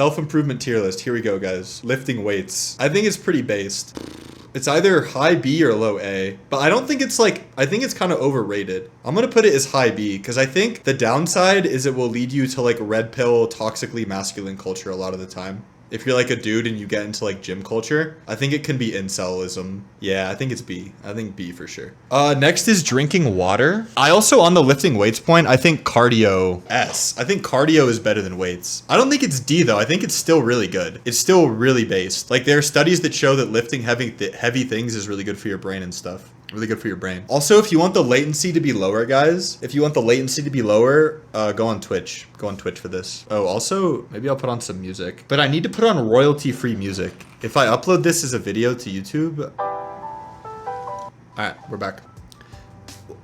Self-improvement tier list. Here we go, guys. Lifting weights. I think it's pretty based. It's either high B or low A, but I don't think it's like, I think it's kind of overrated. I'm going to put it as high B because I think the downside is it will lead you to like red pill, toxically masculine culture a lot of the time. If you're like a dude and you get into like gym culture, I think it can be incelism. Yeah, I think it's B. I think B for sure. Next is drinking water. I also, on the lifting weights point, I think cardio S. I think cardio is better than weights. I don't think it's D though. I think it's still really good. It's still really based. Like there are studies that show that lifting heavy things is really good for your brain and stuff. Really good for your brain. Also, if you want the latency to be lower, guys, if you want the latency to be lower, go on Twitch. Go on Twitch for this. Oh, also, maybe I'll put on some music. But I need to put on royalty-free music. If I upload this as a video to YouTube... All right, we're back.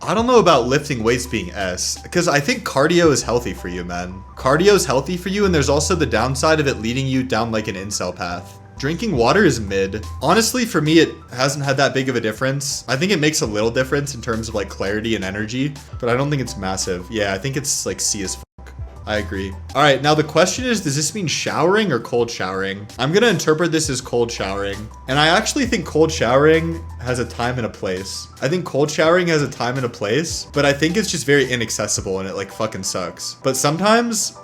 I don't know about lifting weights being S, because I think cardio is healthy for you, man. Cardio is healthy for you, and there's also the downside of it leading you down like an incel path. Drinking water is mid. Honestly, for me, it hasn't had that big of a difference. I think it makes a little difference in terms of like clarity and energy, but I don't think it's massive. Yeah, I think it's like C as fuck. I agree. All right, now the question is, does this mean showering or cold showering? I'm gonna interpret this as cold showering. And I actually think cold showering has a time and a place. I think cold showering has a time and a place, but I think it's just very inaccessible and it like fucking sucks. But sometimes,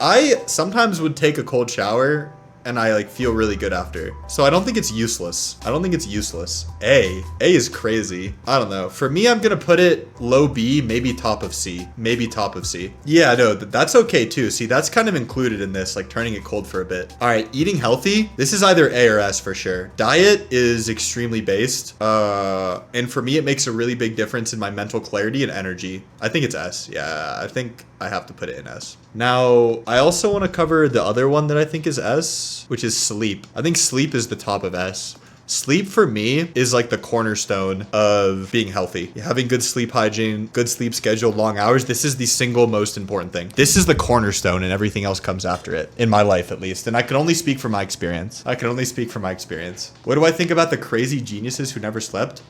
I sometimes would take a cold shower and I like feel really good after. So I don't think it's useless. I don't think it's useless. A is crazy. I don't know. For me, I'm gonna put it low B, maybe top of C. Maybe top of C. Yeah, no, that's okay too. See, that's kind of included in this, like turning it cold for a bit. All right, eating healthy. This is either A or S for sure. Diet is extremely based. And for me, it makes a really big difference in my mental clarity and energy. I think it's S. Yeah, I think I have to put it in S. Now, I also want to cover the other one that I think is S, which is sleep. I think sleep is the top of S. Sleep for me is like the cornerstone of being healthy. Having good sleep hygiene, good sleep schedule, long hours. This is the single most important thing. This is the cornerstone and everything else comes after it, in my life at least. And I can only speak from my experience. What do I think about the crazy geniuses who never slept?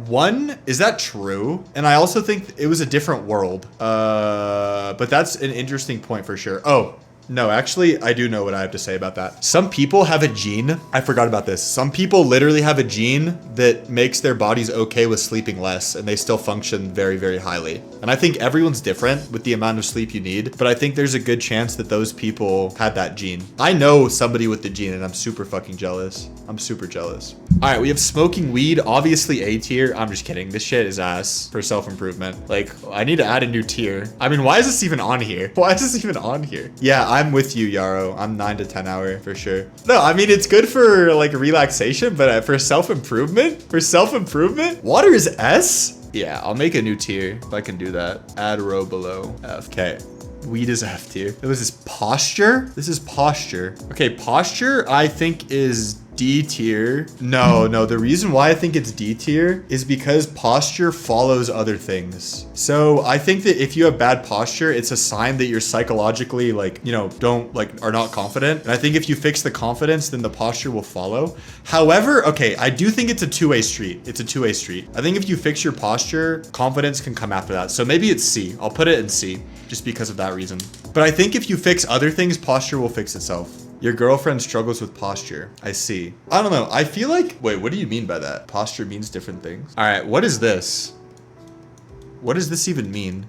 One, is that true? And I also think it was a different world. But that's an interesting point for sure. Oh, no, actually, I do know what I have to say about that. Some people have a gene. I forgot about this. Some people literally have a gene that makes their bodies okay with sleeping less and they still function very, very highly. And I think everyone's different with the amount of sleep you need, but I think there's a good chance that those people had that gene. I know somebody with the gene and I'm super fucking jealous. I'm super jealous. All right, we have smoking weed, obviously A tier. I'm just kidding. This shit is ass for self-improvement. Like, I need to add a new tier. I mean, why is this even on here? Why is this even on here? Yeah, I'm with you, Yarrow. I'm 9 to 10 hour for sure. No, I mean, it's good for like relaxation, but for self-improvement, water is S? Yeah, I'll make a new tier if I can do that. Add row below F. Okay. Weed is F tier. Was this posture? This is posture. Okay, posture I think is D tier. No, the reason why I think it's D tier is because posture follows other things. So I think that if you have bad posture, it's a sign that you're psychologically like, you know, are not confident. And I think if you fix the confidence, then the posture will follow. However, okay, I do think it's a two-way street. It's a two-way street. I think if you fix your posture, confidence can come after that. So maybe it's C. I'll put it in C just because of that reason. But I think if you fix other things, posture will fix itself. Your girlfriend struggles with posture. I see. I don't know. I feel like, wait, what do you mean by that? Posture means different things. All right, what is this? What does this even mean?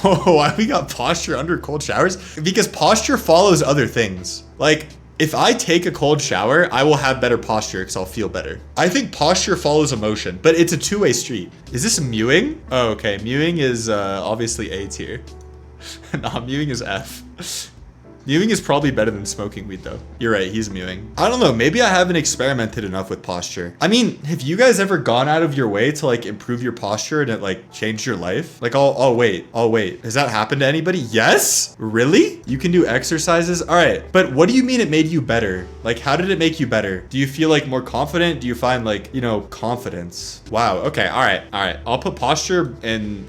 Whoa, why we got posture under cold showers? Because posture follows other things. Like, if I take a cold shower, I will have better posture because I'll feel better. I think posture follows emotion, but it's a two-way street. Is this mewing? Oh, okay. Mewing is obviously A tier. Nah, mewing is F. Mewing is probably better than smoking weed though. You're right, he's mewing. I don't know, maybe I haven't experimented enough with posture. I mean, have you guys ever gone out of your way to like improve your posture and it like changed your life? Like, I'll wait. Has that happened to anybody? Yes? Really? You can do exercises? All right, but what do you mean it made you better? Like, how did it make you better? Do you feel like more confident? Do you find like, you know, confidence? Wow, okay, all right. I'll put posture in...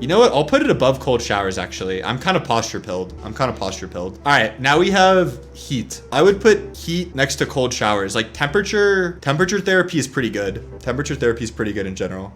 You know what? I'll put it above cold showers, actually. I'm kind of posture pilled. All right, now we have heat. I would put heat next to cold showers. Like temperature therapy is pretty good. Temperature therapy is pretty good in general.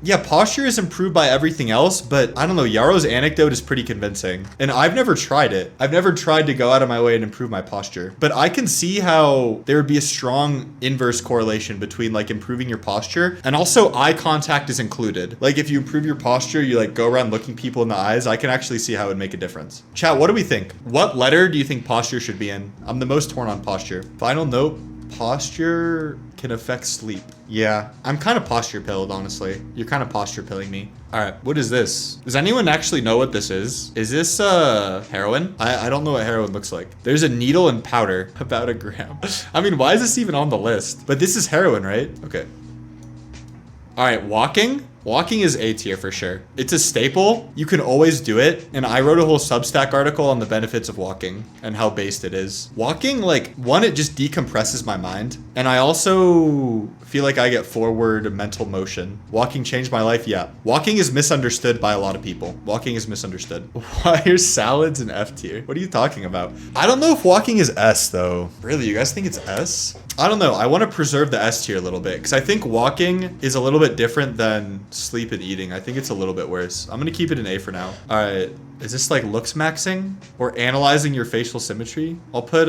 Yeah, posture is improved by everything else, but I don't know, Yaro's anecdote is pretty convincing. And I've never tried it. I've never tried to go out of my way and improve my posture. But I can see how there would be a strong inverse correlation between like improving your posture and also eye contact is included. Like if you improve your posture, you like go around looking people in the eyes, I can actually see how it would make a difference. Chat, what do we think? What letter do you think posture should be in? I'm the most torn on posture. Final note, posture can affect sleep. Yeah, I'm kind of posture pilled, honestly. You're kind of posture pilling me. All right, what is this? Does anyone actually know what this is? Is this heroin? I don't know what heroin looks like. There's a needle and powder, about a gram. I mean, why is this even on the list? But this is heroin, right? Okay. All right, walking. Walking is A tier for sure. It's a staple. You can always do it. And I wrote a whole Substack article on the benefits of walking and how based it is. Walking, like, one, it just decompresses my mind. And I also feel like I get forward mental motion. Walking changed my life, yeah. Walking is misunderstood by a lot of people. Walking is misunderstood. Why are salads in F tier? What are you talking about? I don't know if walking is S though. Really, you guys think it's S? I don't know. I want to preserve the S tier a little bit because I think walking is a little bit different than sleep and eating. I think it's a little bit worse. I'm going to keep it an A for now. All right. Is this like Looksmaxing or analyzing your facial symmetry? I'll put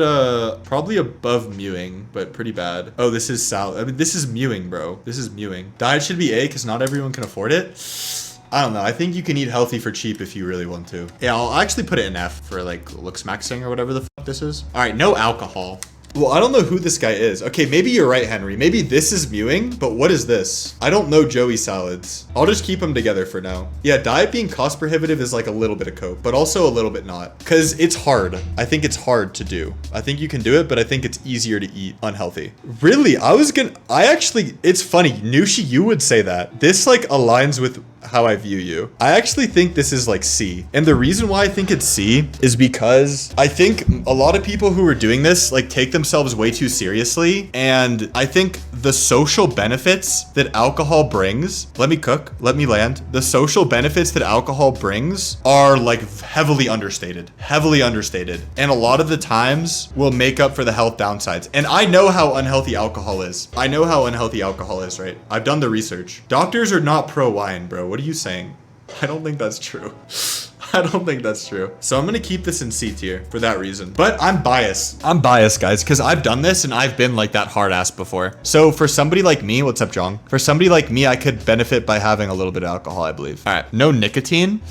probably above mewing, but pretty bad. Oh, this is I mean, this is mewing, bro. This is mewing. Diet should be A because not everyone can afford it. I don't know. I think you can eat healthy for cheap if you really want to. Yeah, I'll actually put it in F for like Looksmaxing or whatever the fuck this is. All right, no alcohol. Well, I don't know who this guy is. Okay, maybe you're right, Henry. Maybe this is mewing, but what is this? I don't know Joey salads. I'll just keep them together for now. Yeah, diet being cost prohibitive is like a little bit of cope, but also a little bit not. Because it's hard. I think it's hard to do. I think you can do it, but I think it's easier to eat unhealthy. Really? It's funny. Nushi, you would say that. This like aligns with how I view you. I actually think this is like C. And the reason why I think it's C is because I think a lot of people who are doing this like take themselves way too seriously. And I think the social benefits that alcohol brings, let me cook, let me land. The social benefits that alcohol brings are like heavily understated. And a lot of the times will make up for the health downsides. And I know how unhealthy alcohol is. Right? I've done the research. Doctors are not pro wine, bro. What are you saying? I don't think that's true. So I'm going to keep this in C tier for that reason. But I'm biased. Guys, because I've done this and I've been like that hard ass before. So for somebody like me, what's up, Jong? For somebody like me, I could benefit by having a little bit of alcohol, I believe. All right, no nicotine.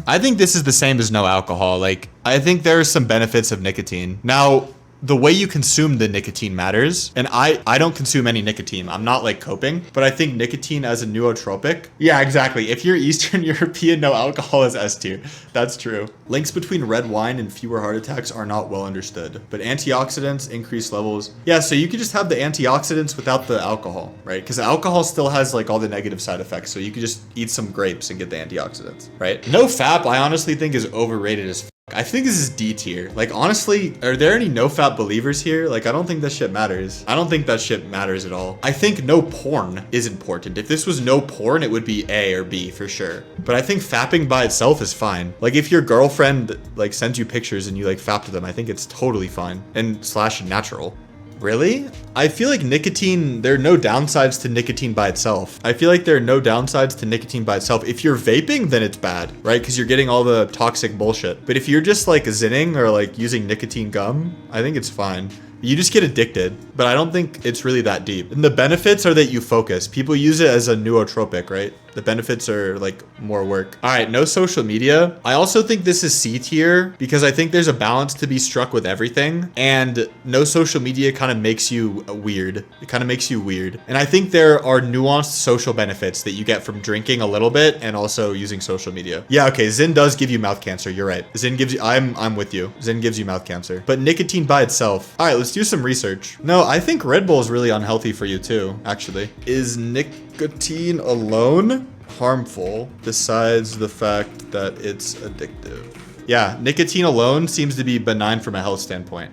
I think this is the same as no alcohol. Like, I think there are some benefits of nicotine. Now, the way you consume the nicotine matters. And I don't consume any nicotine. I'm not like coping, but I think nicotine as a nootropic. Yeah, exactly. If you're Eastern European, no alcohol is S tier. That's true. Links between red wine and fewer heart attacks are not well understood, but antioxidants increase levels. Yeah, so you could just have the antioxidants without the alcohol, right? Because alcohol still has like all the negative side effects. So you could just eat some grapes and get the antioxidants, right? No FAP, I honestly think is overrated as I think this is D tier. Like, honestly, are there any no-fap believers here? Like, I don't think that shit matters. I don't think that shit matters at all. I think no porn is important. If this was no porn, it would be A or B for sure. But I think fapping by itself is fine. Like, if your girlfriend, like, sends you pictures and you, like, fap to them, I think it's totally fine and slash natural. Really? I feel like nicotine, there are no downsides to nicotine by itself. If you're vaping, then it's bad, right? Because you're getting all the toxic bullshit. But if you're just like zinning or like using nicotine gum, I think it's fine. You just get addicted, but I don't think it's really that deep. And the benefits are that you focus. People use it as a nootropic, right? The benefits are like more work. All right, no social media. I also think this is C tier because I think there's a balance to be struck with everything, and no social media kind of makes you weird. It kind of makes you weird. And I think there are nuanced social benefits that you get from drinking a little bit and also using social media. Yeah, okay, Zyn does give you mouth cancer. You're right. Zyn gives you, I'm with you. Zyn gives you mouth cancer. But nicotine by itself. All right, let's do some research. No, I think Red Bull is really unhealthy for you too, actually. Is nicotine alone harmful besides the fact that it's addictive? Yeah, nicotine alone seems to be benign from a health standpoint.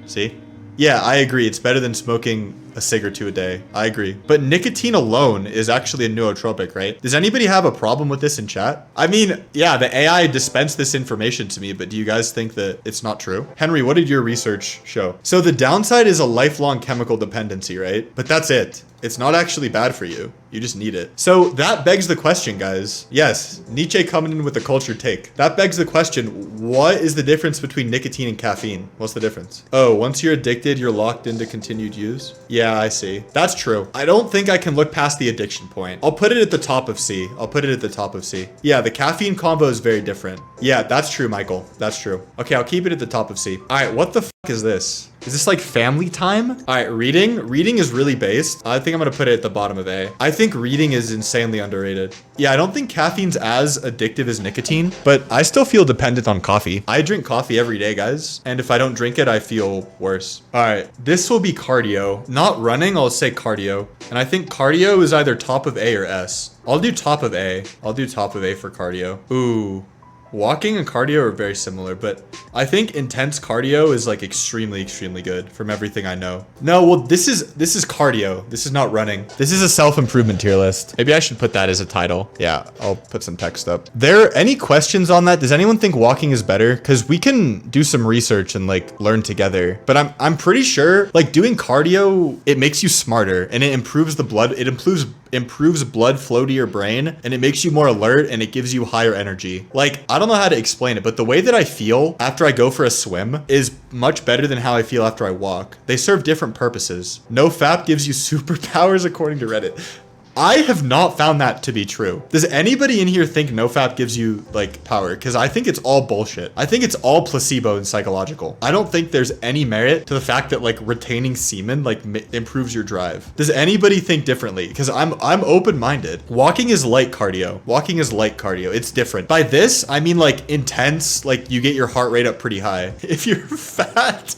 See? Yeah, I agree. It's better than smoking a cig or two a day. I agree. But nicotine alone is actually a nootropic, right? Does anybody have a problem with this in chat? I mean, yeah, the AI dispensed this information to me, but do you guys think that it's not true? Henry, what did your research show? So the downside is a lifelong chemical dependency, right? But that's it. It's not actually bad for you. You just need it. So that begs the question, guys. Yes, Nietzsche coming in with a cultured take. That begs the question, what is the difference between nicotine and caffeine? What's the difference? Oh, once you're addicted, you're locked into continued use? Yeah, I see. That's true. I don't think I can look past the addiction point. I'll put it at the top of C. I'll put it at the top of C. Yeah, the caffeine combo is very different. Yeah, that's true, Michael. That's true. Okay, I'll keep it at the top of C. All right, what the fuck is this? Is this like family time? All right, reading. Reading is really based. I think I'm gonna put it at the bottom of A. I think reading is insanely underrated. Yeah, I don't think caffeine's as addictive as nicotine, but I still feel dependent on coffee. I drink coffee every day, guys. And if I don't drink it, I feel worse. All right, this will be cardio. Not running, I'll say cardio. And I think cardio is either top of A or S. I'll do top of A. I'll do top of A for cardio. Ooh. Walking and cardio are very similar, but I think intense cardio is like extremely good from everything I know. No, well, this is cardio. This is not running. This is a self-improvement tier list. Maybe I should put that as a title. Yeah, I'll put some text up. There any questions on that? Does anyone think walking is better? Because we can do some research and like learn together. But I'm pretty sure like doing cardio, it makes you smarter and it improves the blood. It improves blood flow to your brain and it makes you more alert and it gives you higher energy. Like, I don't know how to explain it, but the way that I feel after I go for a swim is much better than how I feel after I walk. They serve different purposes. No fap gives you superpowers according to Reddit. I have not found that to be true. Does anybody in here think nofap gives you like power? Because I think it's all bullshit. I think it's all placebo and psychological. I don't think there's any merit to the fact that like retaining semen like improves your drive. Does anybody think differently? Because I'm open-minded. Walking is light cardio. Walking is light cardio. It's different. By this, I mean like intense, like you get your heart rate up pretty high. If you're fat,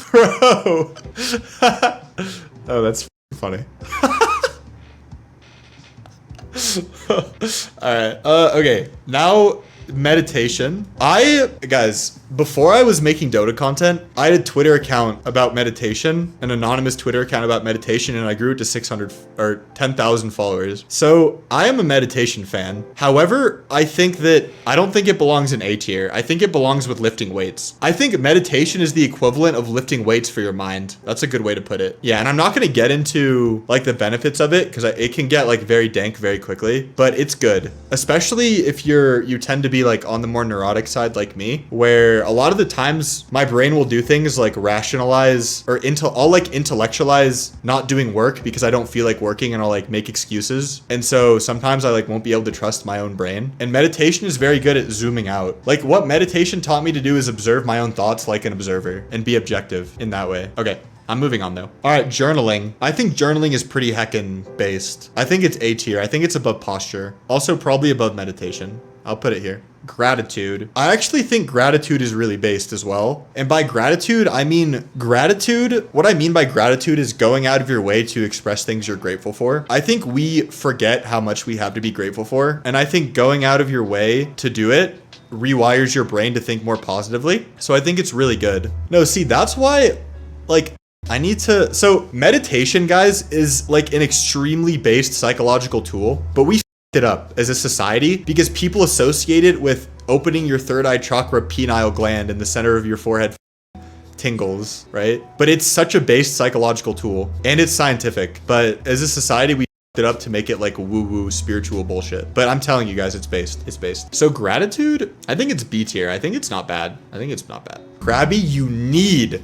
bro. Oh, that's funny. All right. Okay. Now meditation. Guys, before I was making Dota content, I had a Twitter account about meditation, an anonymous Twitter account about meditation, and I grew it to 600 or 10,000 followers. So I am a meditation fan. However, I don't think it belongs in A tier. I think it belongs with lifting weights. I think meditation is the equivalent of lifting weights for your mind. That's a good way to put it. Yeah, and I'm not going to get into like the benefits of it because it can get like very dank very quickly, but it's good, especially if you tend to be like on the more neurotic side like me, where a lot of the times my brain will do things like rationalize or I'll like intellectualize not doing work because I don't feel like working, and I'll like make excuses. And so sometimes I like won't be able to trust my own brain. And meditation is very good at zooming out. Like what meditation taught me to do is observe my own thoughts like an observer and be objective in that way. Okay. I'm moving on though. All right, journaling. I think journaling is pretty heckin' based. I think it's A tier. I think it's above posture. Also probably above meditation. I'll put it here. Gratitude. I actually think gratitude is really based as well. And by gratitude, I mean gratitude. What I mean by gratitude is going out of your way to express things you're grateful for. I think we forget how much we have to be grateful for. And I think going out of your way to do it rewires your brain to think more positively. So I think it's really good. No, see, that's why, like, so meditation, guys, is like an extremely based psychological tool, but we it up as a society because people associate it with opening your third eye chakra pineal gland in the center of your forehead tingles, right? But it's such a based psychological tool and it's scientific, but as a society, we it up to make it like woo-woo spiritual bullshit. But I'm telling you guys, it's based. So gratitude, I think it's B tier. I think it's not bad. Krabby, you need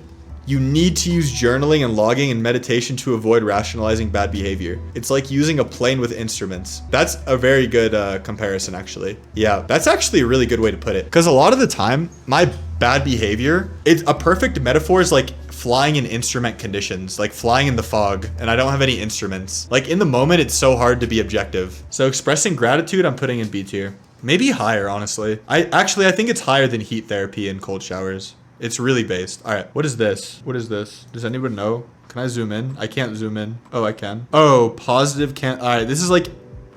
to use journaling and logging and meditation to avoid rationalizing bad behavior. It's like using a plane with instruments. That's a very good comparison, actually. Yeah, that's actually a really good way to put it. Because a lot of the time, my bad behavior, it's a perfect metaphor is like flying in instrument conditions, like flying in the fog, and I don't have any instruments. Like in the moment, it's so hard to be objective. So expressing gratitude, I'm putting in B tier. Maybe higher, honestly. I think it's higher than heat therapy and cold showers. It's really based. All right, what is this? Does anyone know? Can I zoom in? I can't zoom in. Oh, I can. Oh, positive can't. All right, this is like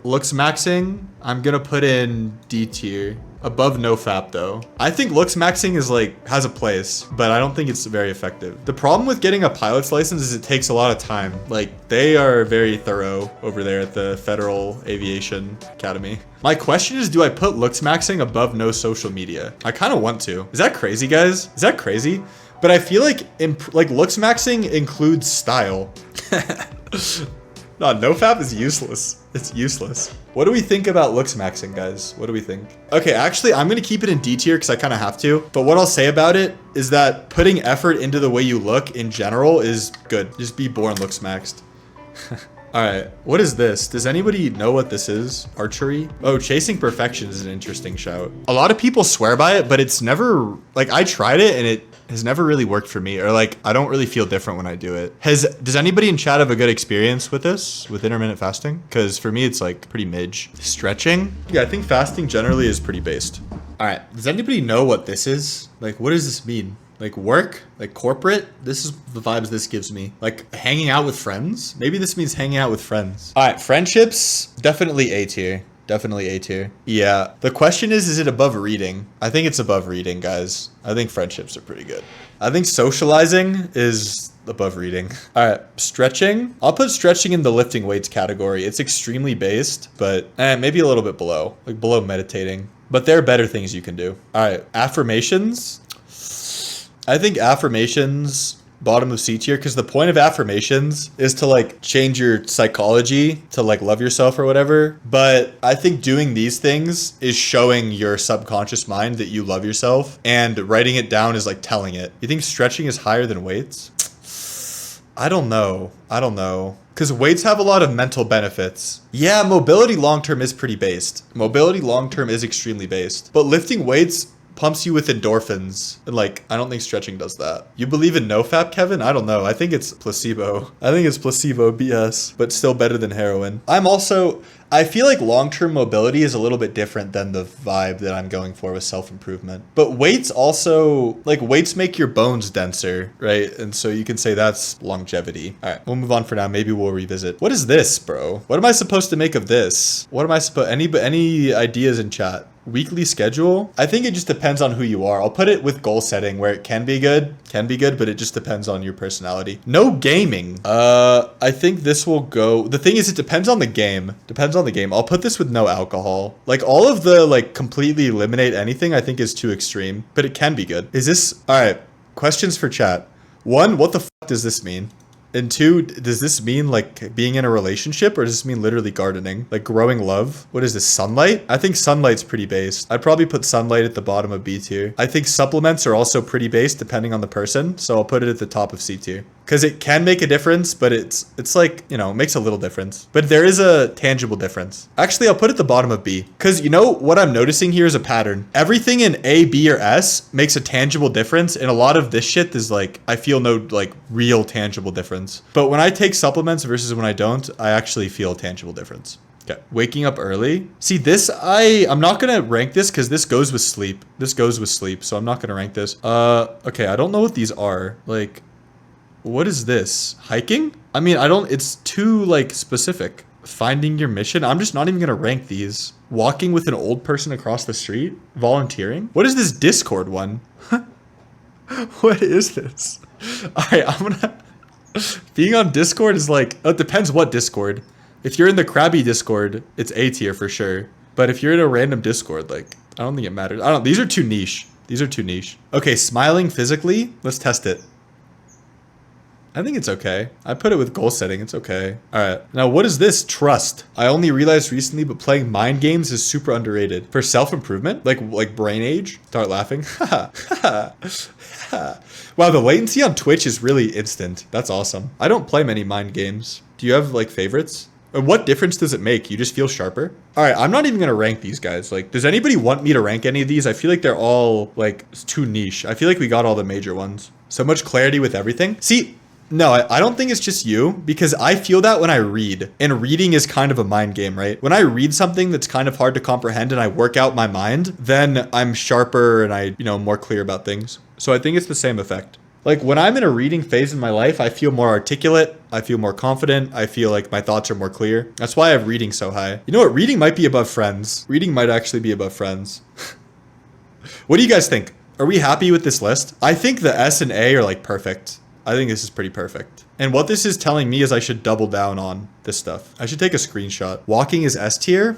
Looksmaxing. I'm gonna put in D tier. Above nofap though. I think Looksmaxing is like, has a place, but I don't think it's very effective. The problem with getting a pilot's license is it takes a lot of time. Like they are very thorough over there at the Federal Aviation Academy. My question is, do I put Looksmaxing above no social media? I kind of want to. Is that crazy, guys? Is that crazy? But I feel like Looksmaxing includes style. No, nofap is useless. It's useless. What do we think about Looksmaxing, guys? What do we think? Okay, actually, I'm gonna keep it in D tier because I kind of have to. But what I'll say about it is that putting effort into the way you look in general is good. Just be born Looksmaxed. All right, what is this? Does anybody know what this is? Archery? Oh, chasing perfection is an interesting shout. A lot of people swear by it, but it's never, like, I tried it and it has never really worked for me, or like, I don't really feel different when I do it. Does anybody in chat have a good experience with this, with intermittent fasting? Because for me, it's like pretty midge. Stretching? Yeah, I think fasting generally is pretty based. All right, does anybody know what this is? Like, what does this mean? Like work, like corporate, this is the vibes this gives me. Like hanging out with friends. Maybe this means hanging out with friends. All right, friendships, definitely A tier. Definitely A tier. Yeah, the question is it above reading? I think it's above reading, guys. I think friendships are pretty good. I think socializing is above reading. All right, stretching. I'll put stretching in the lifting weights category. It's extremely based, but maybe a little bit below, like below meditating. But there are better things you can do. All right, affirmations. I think affirmations, bottom of C tier, because the point of affirmations is to like change your psychology to like love yourself or whatever. But I think doing these things is showing your subconscious mind that you love yourself, and writing it down is like telling it. You think stretching is higher than weights? I don't know. Because weights have a lot of mental benefits. Yeah, mobility long-term is pretty based. Mobility long-term is extremely based. But lifting weights pumps you with endorphins. And like, I don't think stretching does that. You believe in nofap, Kevin? I don't know. I think it's placebo. I think it's placebo BS, but still better than heroin. I feel like long-term mobility is a little bit different than the vibe that I'm going for with self-improvement. But weights also, like weights make your bones denser, right? And so you can say that's longevity. All right, we'll move on for now. Maybe we'll revisit. What is this, bro? What am I supposed to make of this? Any ideas in chat? Weekly schedule? I think it just depends on who you are. I'll put it with goal setting where it can be good, but it just depends on your personality. No gaming. I think this will go. The thing is, it depends on the game. I'll put this with no alcohol. Like all of the like completely eliminate anything, I think is too extreme, but it can be good. Is this, all right, questions for chat. 1, what the fuck does this mean? And 2, does this mean like being in a relationship, or does this mean literally gardening? Like growing love? What is this, sunlight? I think sunlight's pretty based. I'd probably put sunlight at the bottom of B tier. I think supplements are also pretty based depending on the person, so I'll put it at the top of C tier. Because it can make a difference, but it's like, you know, it makes a little difference. But there is a tangible difference. Actually, I'll put it at the bottom of B. Because you know what I'm noticing here is a pattern. Everything in A, B, or S makes a tangible difference, and a lot of this shit is like, I feel no like real tangible difference. But when I take supplements versus when I don't, I actually feel a tangible difference. Okay, waking up early. See this, I'm not gonna rank this because this goes with sleep. So I'm not gonna rank this. Okay, I don't know what these are. Like, what is this? Hiking? I mean, it's too like specific. Finding your mission. I'm just not even gonna rank these. Walking with an old person across the street. Volunteering. What is this Discord one? What is this? All right, being on Discord is like, it depends what Discord. If you're in the Krabby Discord, it's A tier for sure. But if you're in a random Discord, like, I don't think it matters. These are too niche. Okay, smiling physically. Let's test it. I think it's okay. I put it with goal setting. It's okay. All right. Now, what is this? Trust. I only realized recently, but playing mind games is super underrated. For self-improvement, like brain age. Start laughing. Wow, the latency on Twitch is really instant. That's awesome. I don't play many mind games. Do you have like favorites? And what difference does it make? You just feel sharper? All right, I'm not even gonna rank these guys. Like, does anybody want me to rank any of these? I feel like they're all like too niche. I feel like we got all the major ones. So much clarity with everything. See, no, I don't think it's just you, because I feel that when I read, and reading is kind of a mind game, right? When I read something that's kind of hard to comprehend and I work out my mind, then I'm sharper and I, more clear about things. So I think it's the same effect. Like when I'm in a reading phase in my life, I feel more articulate. I feel more confident. I feel like my thoughts are more clear. That's why I have reading so high. You know what? Reading might be above friends. Reading might actually be above friends. What do you guys think? Are we happy with this list? I think the S and A are like perfect. I think this is pretty perfect. And what this is telling me is I should double down on this stuff. I should take a screenshot. Walking is S tier.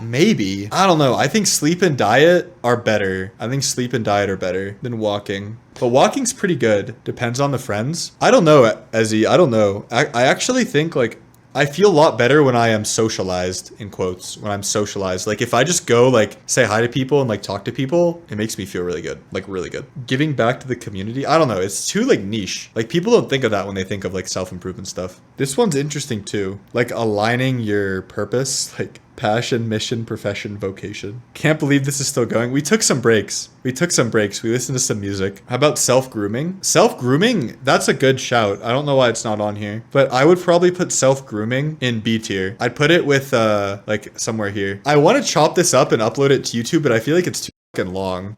Maybe. I don't know. I think sleep and diet are better. I think sleep and diet are better than walking. But walking's pretty good. Depends on the friends. I don't know, Ezzy. I don't know. I actually think, like, I feel a lot better when I am socialized, in quotes, when I'm socialized. Like, if I just go, like, say hi to people and, like, talk to people, it makes me feel really good. Like, really good. Giving back to the community, I don't know. It's too, like, niche. Like, people don't think of that when they think of, like, self-improvement stuff. This one's interesting, too. Like, aligning your purpose, like, passion, mission, profession, vocation. Can't believe this is still going. We took some breaks. We listened to some music. How about self-grooming? Self-grooming, that's a good shout. I don't know why it's not on here, but I would probably put self-grooming in B tier. I'd put it with, like, somewhere here. I want to chop this up and upload it to YouTube, but I feel like it's too fucking long.